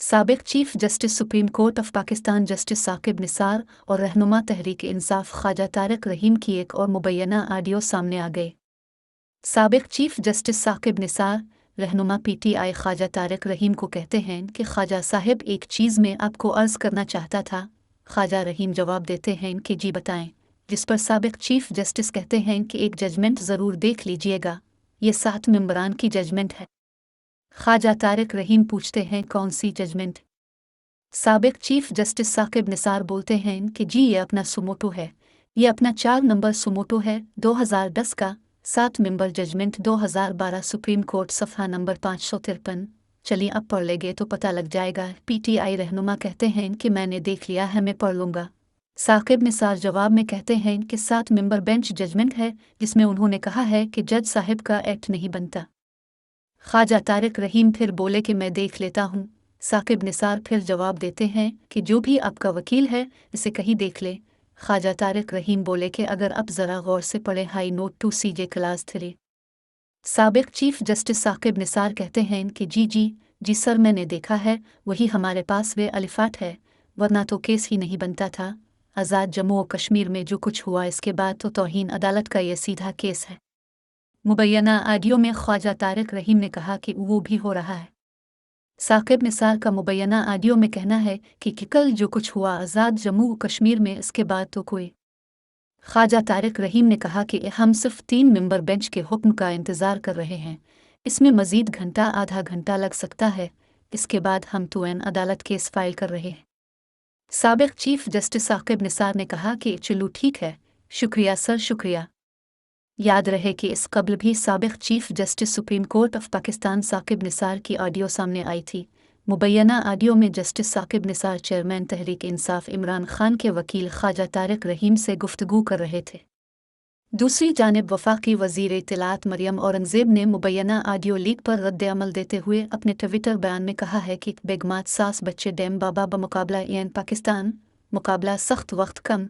साबिक chief justice supreme court of Pakistan justice Saqib Nisar और रहनुमा तहरीक इंसाफ ख्वाजा तारिक रहीम की एक और मुबैना ऑडियो सामने आ गए। साबिक चीफ जस्टिस साकिब निसार रहनुमा पीटीआई ख्वाजा तारिक रहीम को कहते हैं कि ख्वाजा साहिब एक चीज़ में आपको अर्ज़ करना चाहता था। ख्वाजा रहीम जवाब देते हैं कि जी बताएं, जिस पर साबिक चीफ जस्टिस कहते हैं कि एक जजमेंट ज़रूर देख लीजिएगा, ये 7 मेंबरान की जजमेंट है। ख्वाजा तारिक रहीम पूछते हैं कौन सी जजमेंट। साबिक चीफ जस्टिस साकिब निसार बोलते हैं कि जी ये अपना सुमोटो है, ये अपना 4 नंबर सुमोटो है 2010 का। 7 मेंबर जजमेंट 2012 सुप्रीम कोर्ट सफ़हा नंबर 553। चलिए अब पढ़ लेंगे तो पता लग जाएगा। पीटीआई रहनुमा कहते हैं कि मैंने देख लिया है, मैं पढ़ लूँगा। साकिब निसार जवाब में कहते हैं कि 7 मेंबर बेंच जजमेंट है जिसमें उन्होंने कहा है कि जज साहिब का एक्ट नहीं बनता। ख्वाजा तारिक रहीम फिर बोले कि मैं देख लेता हूँ। साकिब निसार फिर जवाब देते हैं कि जो भी आपका वकील है इसे कहीं देख ले। ख्वाजा तारिक रहीम बोले कि अगर आप ज़रा गौर से पढ़े हाई नोट 2 CJ क्लास 3। साबिक चीफ जस्टिस साकिब निसार कहते हैं कि जी सर, मैंने देखा है, वही हमारे पास वे अलिफाट है, वरना तो केस ही नहीं बनता था। आज़ाद जम्मू और कश्मीर में जो कुछ हुआ इसके बाद तो तौहीन अदालत का ये सीधा केस है। मुबैना ऑडियो में ख्वाजा तारिक रहीम ने कहा कि वो भी हो रहा है। साकिब निसार का मुबैना ऑडियो में कहना है कि कल जो कुछ हुआ आज़ाद जम्मू कश्मीर में, इसके बाद तो कोई। ख्वाजा तारिक रहीम ने कहा कि हम सिर्फ 3 मेंबर बेंच के हुक्म का इंतज़ार कर रहे हैं, इसमें मज़ीद घंटा आधा घंटा लग सकता है, इसके बाद हम तो अदालत केस फाइल कर रहे हैं। साबिक चीफ जस्टिस साकिब निसार ने कहा कि चलो ठीक है, शुक्रिया सर, शुक्रिया। याद रहे कि इस कबल भी साबिक chief justice supreme court of Pakistan Saqib Nisar की ऑडियो सामने आई थी। मुबैना ऑडियो में जस्टिस साकिब निसार चेयरमैन तहरीक इंसाफ इमरान खान के वकील ख्वाजा तारिक रहीम से गुफ्तगू कर रहे थे। दूसरी जानिब वफाकी वज़ीर इत्तलात मरियम औरंगज़ेब ने मुबैना ऑडियो लीक पर रद्द-ए-अमल देते हुए अपने ट्विटर बयान में कहा है कि बेगमात सास बच्चे डैम बाबा बमुकाबला पाकिस्तान, मुकाबला सख्त वक्त कम।